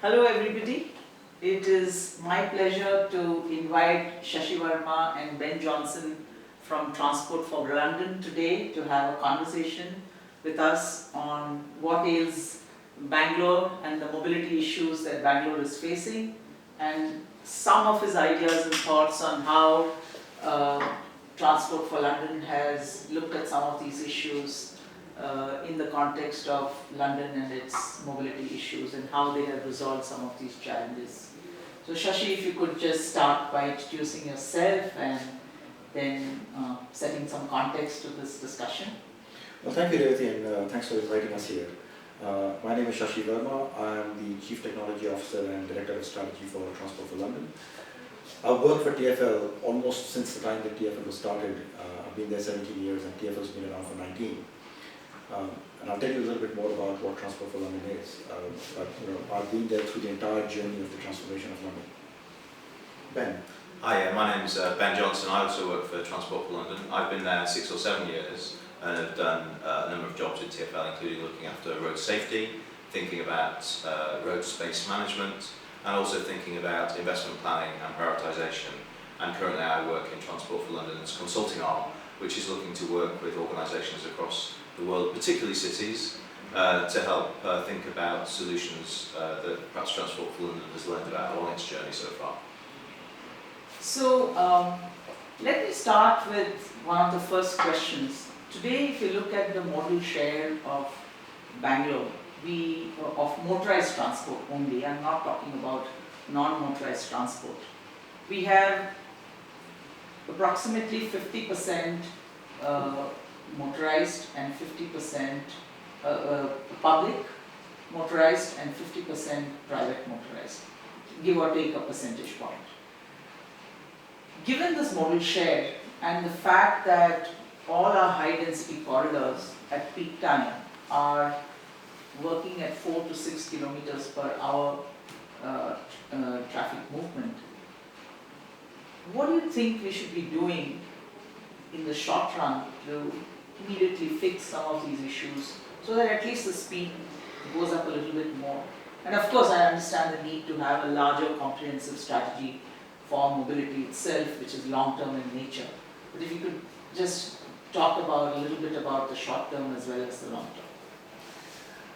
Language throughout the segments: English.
Hello everybody. It is my pleasure to invite Shahsi Verma and Ben Johnson from Transport for London today to have a conversation with us on what is Bangalore and the mobility issues that Bangalore is facing, and some of his ideas and thoughts on how Transport for London has looked at some of these issues in the context of London and its mobility issues and how they have resolved some of these challenges. So Shashi, if you could just start by introducing yourself and then setting some context to this discussion. Well, thank you, Revathy, and thanks for inviting us here. My name is Shahsi Verma. I am the Chief Technology Officer and Director of Strategy for Transport for London. I've worked for TfL almost since the time that TfL was started. I've been there 17 years and TfL has been around for 19. And I'll tell you a little bit more about what Transport for London is. But I've been there through the entire journey of the transformation of London. Ben. Hi, my name's Ben Johnson. I also work for Transport for London. I've been there 6 or 7 years and have done a number of jobs at TfL, including looking after road safety, thinking about road space management, and also thinking about investment planning and prioritisation. And currently I work in Transport for London's consulting arm, which is looking to work with organisations across the world, particularly cities, to help think about solutions that perhaps Transport for London has learned about along its journey so far. So let me start with one of the first questions. Today, if you look at the modal share of Bangalore, of motorized transport only, I'm not talking about non-motorized transport, we have approximately 50% motorized and 50% public motorized and 50% private motorized, give or take a percentage point. Given this modal share and the fact that all our high density corridors at peak time are working at 4 to 6 kilometers per hour traffic movement, what do you think we should be doing in the short run to immediately fix some of these issues so that at least the speed goes up a little bit more? And of course I understand the need to have a larger comprehensive strategy for mobility itself, which is long-term in nature. But if you could just talk about a little bit about the short-term as well as the long-term.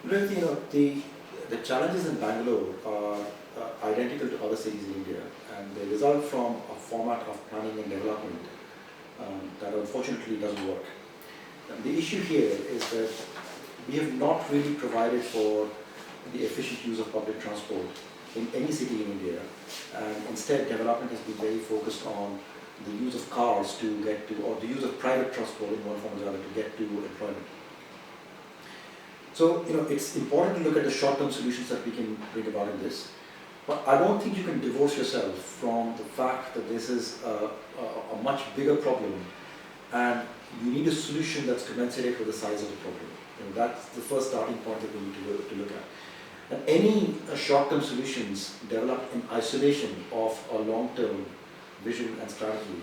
Well, the challenges in Bangalore are identical to other cities in India, and they result from a format of planning and development that unfortunately doesn't work. And the issue here is that we have not really provided for the efficient use of public transport in any city in India, and instead development has been very focused on the use of cars to get to, or the use of private transport in one form or the other to get to employment. So, it's important to look at the short-term solutions that we can bring about in this, but I don't think you can divorce yourself from the fact that this is a much bigger problem, and you need a solution that's commensurate with the size of the problem. That's the first starting point that we need to look at. And any short-term solutions developed in isolation of a long-term vision and strategy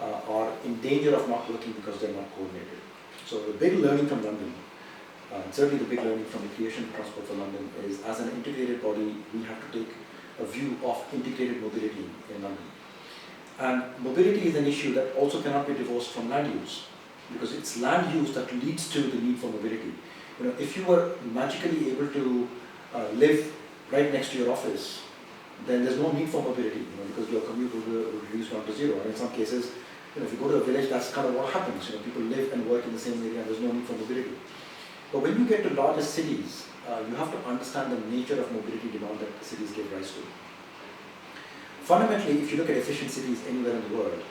are in danger of not working because they're not coordinated. So the big learning from London, certainly the big learning from the creation of Transport for London, is as an integrated body, we have to take a view of integrated mobility in London. And mobility is an issue that also cannot be divorced from land use, because it's land use that leads to the need for mobility. If you were magically able to live right next to your office, then there's no need for mobility, because your commute will reduce down to zero. And in some cases, if you go to a village, that's kind of what happens. People live and work in the same area, and there's no need for mobility. But when you get to larger cities, you have to understand the nature of mobility demand that cities give rise to. Fundamentally, if you look at efficient cities anywhere in the world,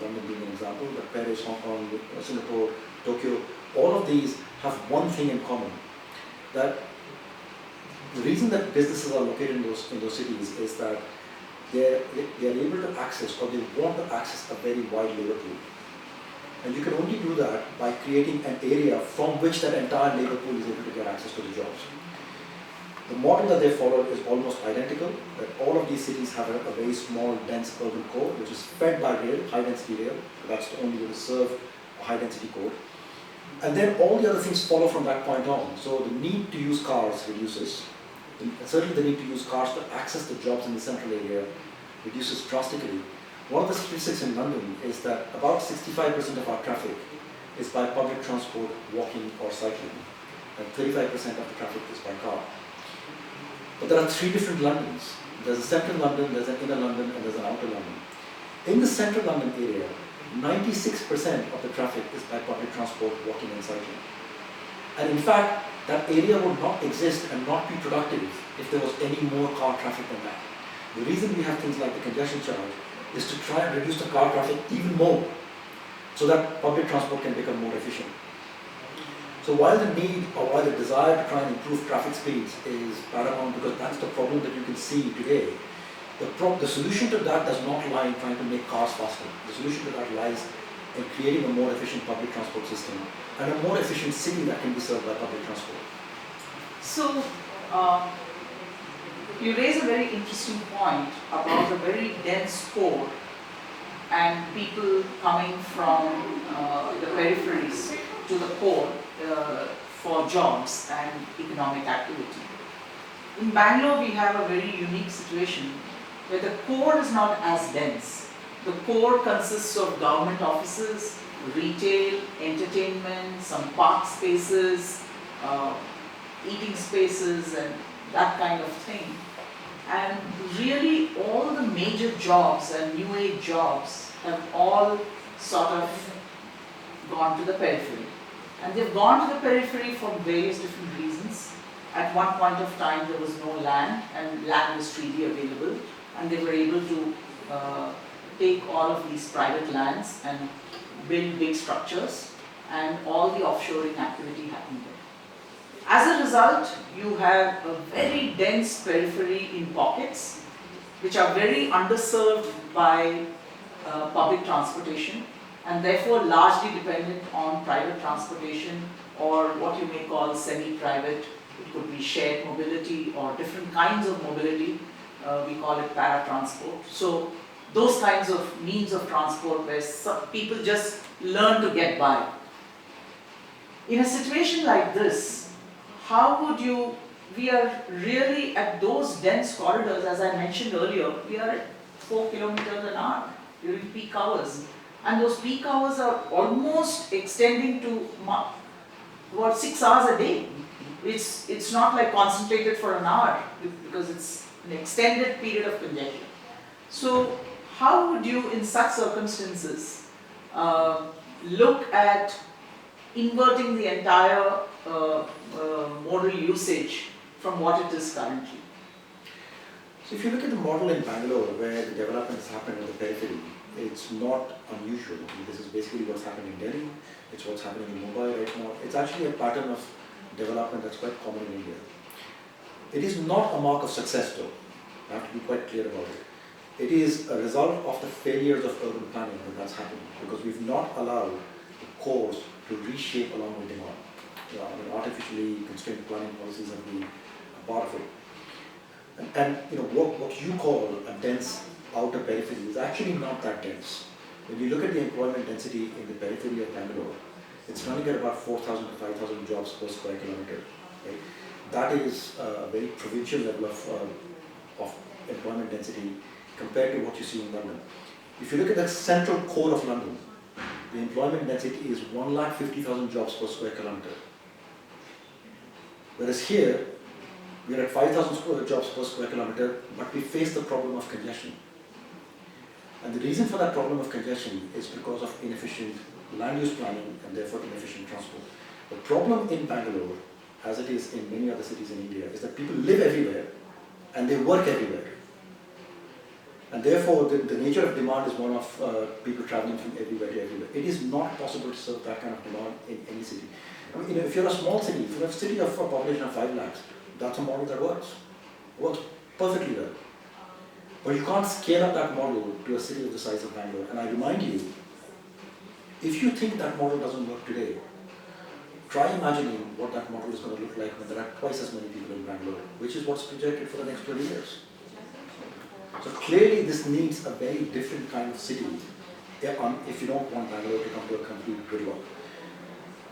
London being an example, but Paris, Hong Kong, Singapore, Tokyo, all of these have one thing in common, that the reason that businesses are located in those cities is that they're able to access, or they want to access, a very wide labor pool. And you can only do that by creating an area from which that entire labor pool is able to get access to the jobs. The model that they follow is almost identical, that all of these cities have a very small, dense urban core, which is fed by rail, high-density rail. That's the only way to serve a high-density core. And then all the other things follow from that point on. So the need to use cars reduces, And certainly the need to use cars to access the jobs in the central area reduces drastically. One of the statistics in London is that about 65% of our traffic is by public transport, walking or cycling, and 35% of the traffic is by car. But there are three different Londons. There's a central London, there's an inner London, and there's an outer London. In the central London area, 96% of the traffic is by public transport, walking and cycling. And in fact, that area would not exist and not be productive if there was any more car traffic than that. The reason we have things like the congestion charge is to try and reduce the car traffic even more so that public transport can become more efficient. So while the need or while the desire to try and improve traffic speeds is paramount because that's the problem that you can see today, the solution to that does not lie in trying to make cars faster. The solution to that lies in creating a more efficient public transport system and a more efficient city that can be served by public transport. So, you raise a very interesting point about the very dense core and people coming from the peripheries to the core for jobs and economic activity. In Bangalore, we have a very unique situation where the core is not as dense. The core consists of government offices, retail, entertainment, some park spaces, eating spaces and that kind of thing. And really all the major jobs and new age jobs have all sort of gone to the periphery. And they've gone to the periphery for various different reasons. At one point of time there was no land and land was freely available and they were able to take all of these private lands and build big structures and all the offshoring activity happened there. As a result, you have a very dense periphery in pockets which are very underserved by public transportation and therefore largely dependent on private transportation or what you may call semi-private. It could be shared mobility or different kinds of mobility. We call it para-transport. So those kinds of means of transport where people just learn to get by. In a situation like this, how would you, we are really at those dense corridors, as I mentioned earlier, we are at 4 kilometers an hour during peak hours. And those peak hours are almost extending to about 6 hours a day. It's not like concentrated for an hour because it's an extended period of congestion. So how would you, in such circumstances, look at inverting the entire modal usage from what it is currently? So if you look at the model in Bangalore where the development has happened in the periphery, it's not unusual. This is basically what's happening in Delhi, it's what's happening in Mumbai right now. It's actually a pattern of development that's quite common in India. It is not a mark of success though, I have to be quite clear about it. It is a result of the failures of urban planning that's happened because we've not allowed the cores to reshape along with demand. Artificially constrained planning policies have been a part of it. And what you call a dense outer periphery is actually not that dense. When you look at the employment density in the periphery of Bangalore, it's running at about 4,000 to 5,000 jobs per square kilometer. Right? That is a very provincial level of employment density compared to what you see in London. If you look at the central core of London, the employment density is 1,50,000 jobs per square kilometer. Whereas here, we are at 5,000 jobs per square kilometer, but we face the problem of congestion. And the reason for that problem of congestion is because of inefficient land use planning and therefore inefficient transport. The problem in Bangalore, as it is in many other cities in India, is that people live everywhere and they work everywhere. And therefore, the nature of demand is one of people traveling from everywhere to everywhere. It is not possible to serve that kind of demand in any city. I mean, if you're a small city, if you're a city of a population of 5 lakhs, that's a model that works perfectly well. But you can't scale up that model to a city of the size of Bangalore. And I remind you, if you think that model doesn't work today, try imagining what that model is going to look like when there are twice as many people in Bangalore, which is what's projected for the next 20 years. So clearly this needs a very different kind of city if you don't want Bangalore to come to a complete gridlock.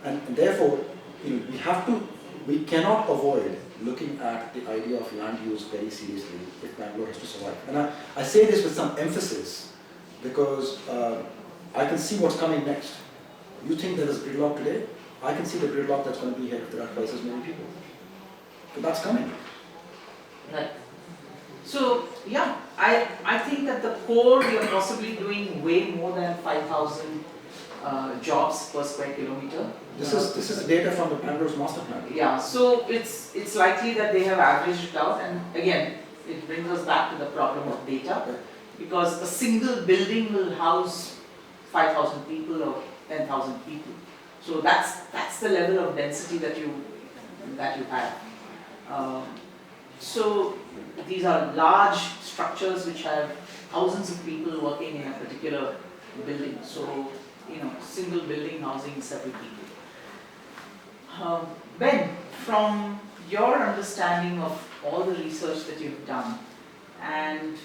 And therefore, we have to we cannot avoid looking at the idea of land use very seriously if Bangalore has to survive. And I say this with some emphasis because I can see what's coming next. You think there is gridlock today? I can see the gridlock that's going to be here if there are twice as many people. So that's coming. Right. So, yeah, I think at the core we are possibly doing way more than 5,000 jobs per square kilometer. This is the data from the Bangalore's master plan. Yeah, so it's likely that they have averaged it out, and again, it brings us back to the problem of data, because a single building will house 5,000 people or 10,000 people. So that's the level of density that you have. So these are large structures which have thousands of people working in a particular building. So, single building housing several people. Ben, from your understanding of all the research that you've done, and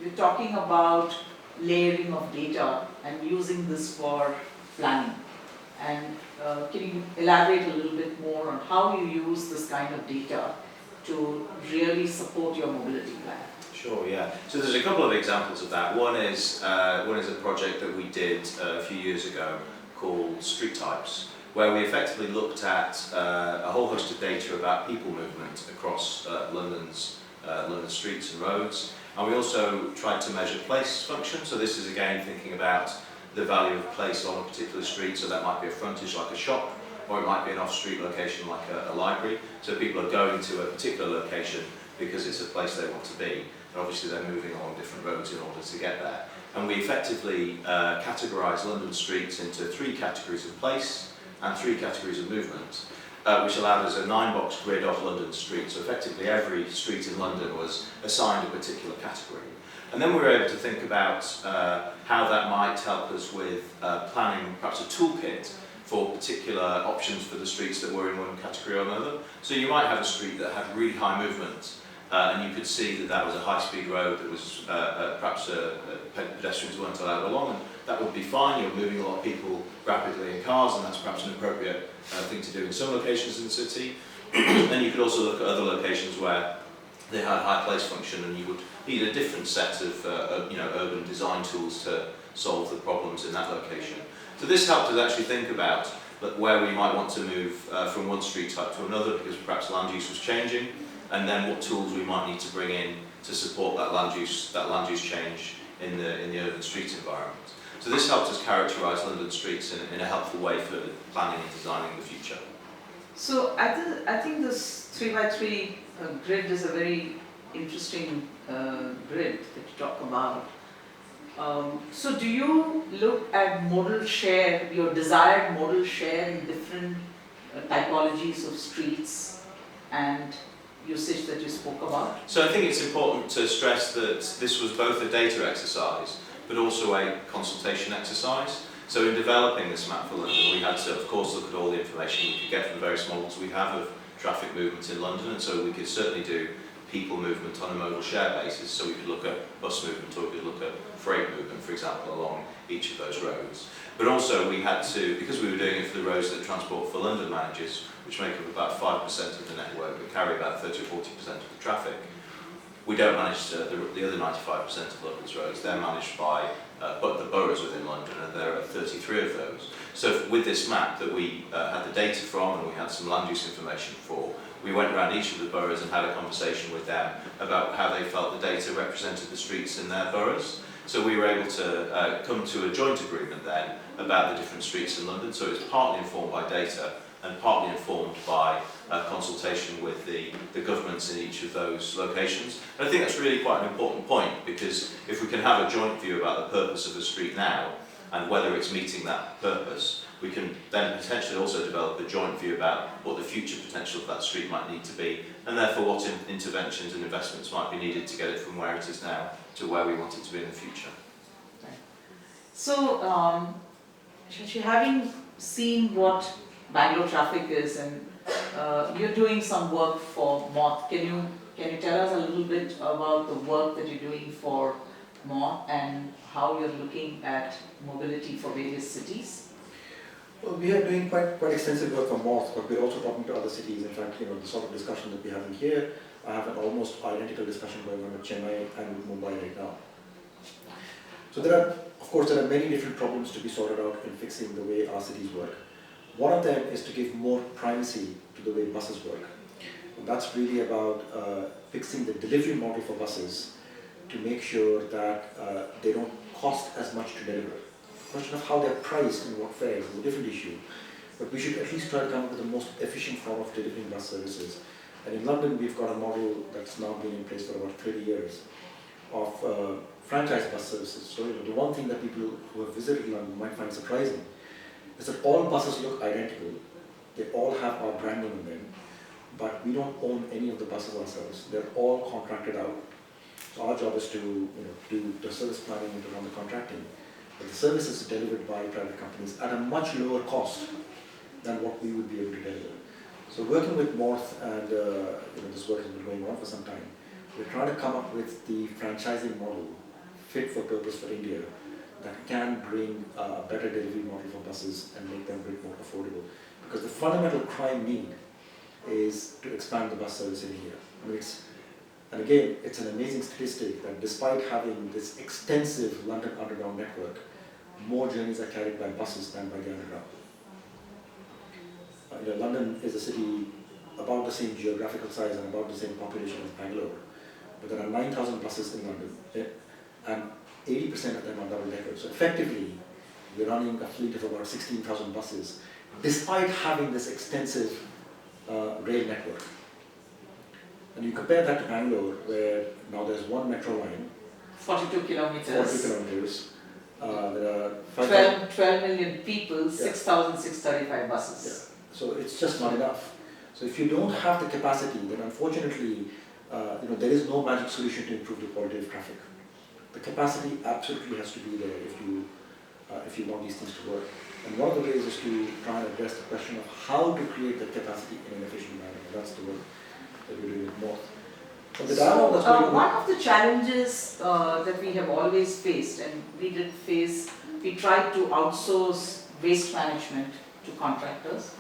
you're talking about layering of data and using this for planning. And can you elaborate a little bit more on how you use this kind of data to really support your mobility plan? Sure, yeah. So there's a couple of examples of that. One is a project that we did a few years ago called Street Types, where we effectively looked at a whole host of data about people movement across London's streets and roads. And we also tried to measure place function. So this is again thinking about the value of place on a particular street. So that might be a frontage like a shop, or it might be an off-street location like a library. So people are going to a particular location because it's a place they want to be. And obviously they're moving along different roads in order to get there. And we effectively categorised London streets into 3 categories of place and 3 categories of movement, which allowed us a 9-box grid of London streets. So effectively every street in London was assigned a particular category. And then we were able to think about how that might help us with planning perhaps a toolkit for particular options for the streets that were in one category or another. So you might have a street that had really high movement, and you could see that that was a high-speed road that was perhaps pedestrians weren't allowed along, and that would be fine. You're moving a lot of people rapidly in cars, and that's perhaps an appropriate thing to do in some locations in the city. And you could also look at other locations where they had high place function, and you would need a different set of urban design tools to solve the problems in that location. So this helped us actually think about where we might want to move from one street type to another, because perhaps land use was changing, and then what tools we might need to bring in to support that land use change in the urban street environment. So this helped us characterise London streets in a helpful way for planning and designing the future. So I think this 3x3 grid is a very interesting grid that you talk about. So do you look at modal share, your desired modal share in different typologies of streets and usage that you spoke about? So I think it's important to stress that this was both a data exercise but also a consultation exercise. So in developing this map for London, we had to, of course, look at all the information we could get from the various models we have of traffic movement in London, and so we could certainly do people movement on a modal share basis, so we could look at bus movement, or we could look at freight movement, for example, along each of those roads. But also we had to, because we were doing it for the roads that Transport for London manages, which make up about 5% of the network, but carry about 30 or 40% of the traffic, we don't manage the other 95% of London's roads. They're managed by the boroughs within London, and there are 33 of those. So with this map that we had the data from, and we had some land use information for, we went around each of the boroughs and had a conversation with them about how they felt the data represented the streets in their boroughs. So we were able to come to a joint agreement then about the different streets in London. So it's partly informed by data and partly informed by consultation with the governments in each of those locations. And I think that's really quite an important point, because if we can have a joint view about the purpose of a street now and whether it's meeting that purpose, we can then potentially also develop a joint view about what the future potential of that street might need to be, and therefore what interventions and investments might be needed to get it from where it is now to where we want it to be in the future. So, Shashi, having seen what Bangalore traffic is, and you're doing some work for MOTH, can you tell us a little bit about the work that you're doing for MOTH and how you're looking at mobility for various cities? Well, we are doing quite extensive work on North, but we're also talking to other cities. In fact, the sort of discussion that we're having here, I have an almost identical discussion going on with Chennai and with Mumbai right now. So of course, there are many different problems to be sorted out in fixing the way our cities work. One of them is to give more primacy to the way buses work. And that's really about fixing the delivery model for buses to make sure that they don't cost as much to deliver. The question of how they're priced and what fares is a different issue, but we should at least try to come up with the most efficient form of delivering bus services. And in London, we've got a model that's now been in place for about 30 years of franchise bus services. So the one thing that people who have visited London might find surprising is that all buses look identical. They all have our branding on them, but we don't own any of the buses ourselves. They're all contracted out. So our job is to do the service planning and to run the contracting. But the service is delivered by private companies at a much lower cost than what we would be able to deliver. So working with North and this work has been going on for some time, we're trying to come up with the franchising model fit for purpose for India that can bring a better delivery model for buses and make them a bit more affordable. Because the fundamental crime need is to expand the bus service in India. And again, it's an amazing statistic that despite having this extensive London Underground network, more journeys are carried by buses than by the Underground. London is a city about the same geographical size and about the same population as Bangalore, but there are 9,000 buses in London, and 80% of them are double-deckers. So effectively, we're running a fleet of about 16,000 buses, despite having this extensive rail network. And you compare that to Bangalore, where now there's one metro line, 42 kilometers. 40 kilometers. There are 12 million people, 6,635 buses. Yeah. So it's just not enough. So if you don't have the capacity, then unfortunately, there is no magic solution to improve the quality of traffic. The capacity absolutely has to be there if you want these things to work. And one of the ways is to try and address the question of how to create that capacity in an efficient manner. And that's the work that we're doing with North. So, one of the challenges that we have always faced, and we tried to outsource waste management to contractors,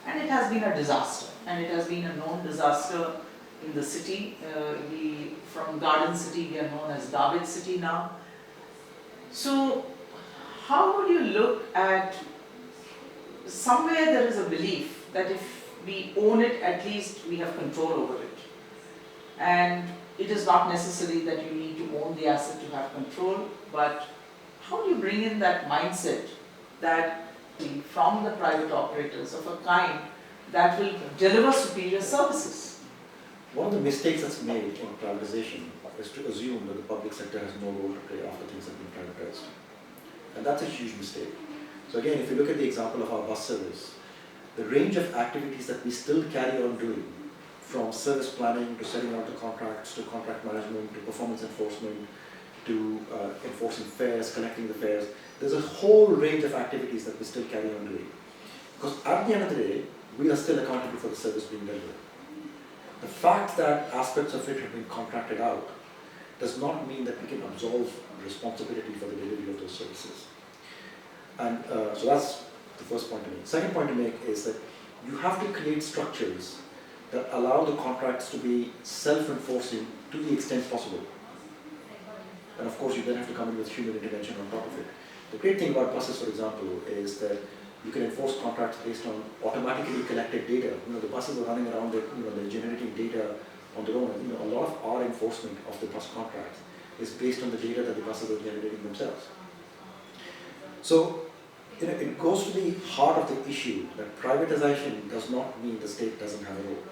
and it has been a disaster, and it has been a known disaster in the city. From Garden City, we are known as Garbage City now. So, how would you look at, somewhere there is a belief that if we own it, at least we have control over it. And it is not necessary that you need to own the asset to have control, but how do you bring in that mindset that from the private operators of a kind that will deliver superior services? One of the mistakes that's made in privatization is to assume that the public sector has no role to play after things have been privatized. And that's a huge mistake. So again, if you look at the example of our bus service, the range of activities that we still carry on doing, from service planning to setting out the contracts, to contract management, to performance enforcement, to enforcing fares, collecting the fares, there's a whole range of activities that we still carry on doing. Because at the end of the day, we are still accountable for the service being delivered. The fact that aspects of it have been contracted out does not mean that we can absolve responsibility for the delivery of those services. And so that's the first point to make. Second point to make is that you have to create structures that allow the contracts to be self-enforcing to the extent possible. And of course, you then have to come in with human intervention on top of it. The great thing about buses, for example, is that you can enforce contracts based on automatically collected data. The buses are running around, they're generating data on their own. A lot of our enforcement of the bus contracts is based on the data that the buses are generating themselves. So, it goes to the heart of the issue that privatization does not mean the state doesn't have a role.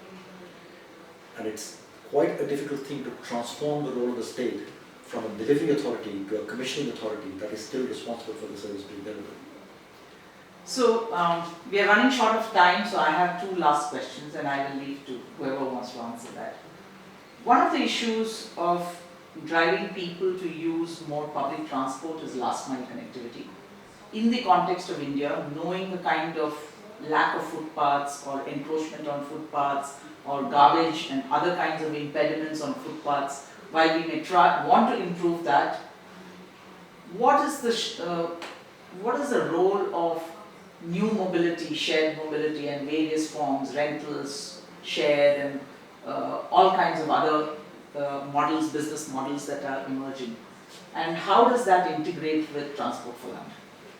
And it's quite a difficult thing to transform the role of the state from a delivery authority to a commissioning authority that is still responsible for the service being delivered. So, we are running short of time, so I have two last questions and I will leave to whoever wants to answer that. One of the issues of driving people to use more public transport is last mile connectivity. In the context of India, knowing the kind of lack of footpaths or encroachment on footpaths or garbage and other kinds of impediments on footpaths, while we may want to improve that, what is the role of new mobility, shared mobility and various forms, rentals, shared and all kinds of other models, business models that are emerging. And how does that integrate with Transport for London?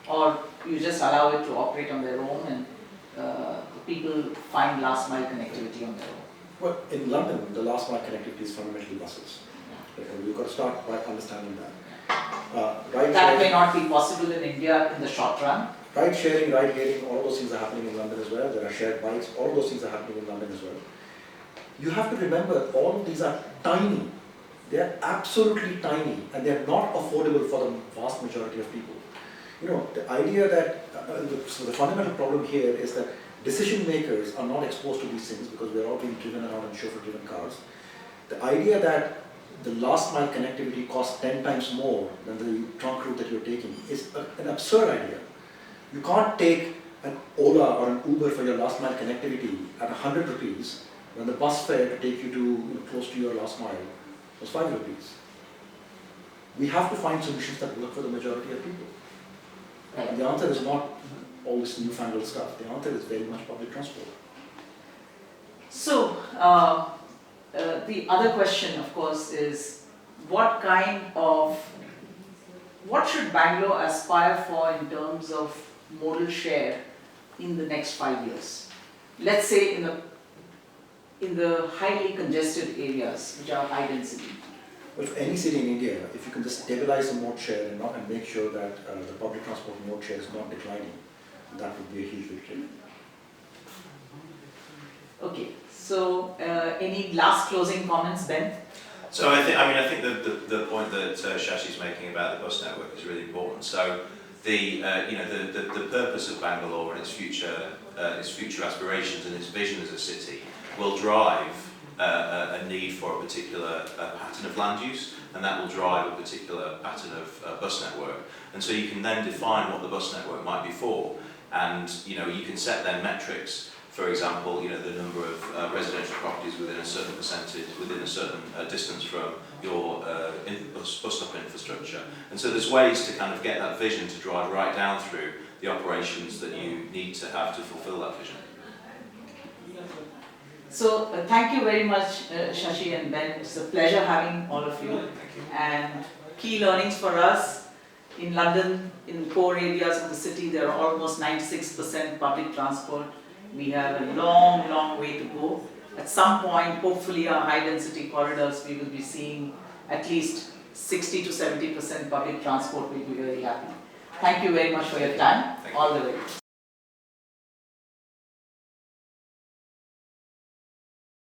Or you just allow it to operate on their own and people find last mile connectivity on their own? Well, in London, the last mile connectivity is fundamentally buses. You've got to start by understanding that. That may not be possible in India in the short run. Ride sharing, ride hailing, all those things are happening in London as well. There are shared bikes, all those things are happening in London as well. You have to remember all of these are tiny. They are absolutely tiny and they are not affordable for the vast majority of people. You know, the idea that, so the fundamental problem here is that decision makers are not exposed to these things because we are all being driven around in chauffeur-driven cars. The idea that the last mile connectivity costs 10 times more than the trunk route that you're taking is an absurd idea. You can't take an Ola or an Uber for your last mile connectivity at 100 rupees when the bus fare to take you to close to your last mile was 5 rupees. We have to find solutions that work for the majority of people. And the answer is not all this newfangled stuff. The answer is very much public transport. So, the other question, of course, is what should Bangalore aspire for in terms of modal share in the next 5 years? Let's say in the highly congested areas, which are high density. Well, for any city in India, if you can just stabilize the mode share and make sure that the public transport mode share is not declining, that would be a huge victory. Okay, so any last closing comments, Ben? So I think the point that Shashi's making about the bus network is really important. So the purpose of Bangalore and its future aspirations and its vision as a city will drive a need for a particular pattern of land use, and that will drive a particular pattern of bus network. And so you can then define what the bus network might be for, and you can set then metrics. For example, the number of residential properties within a certain percentage, within a certain distance from your bus stop infrastructure. And so there's ways to kind of get that vision to drive right down through the operations that you need to have to fulfill that vision. So thank you very much, Shashi and Ben. It's a pleasure having all of you. Thank you. And key learnings for us in London, in core areas of the city, there are almost 96% public transport. We have a long, long way to go. At some point, hopefully our high density corridors, we will be seeing at least 60 to 70% public transport. We'll be very happy. Thank you very much for your time. All the way.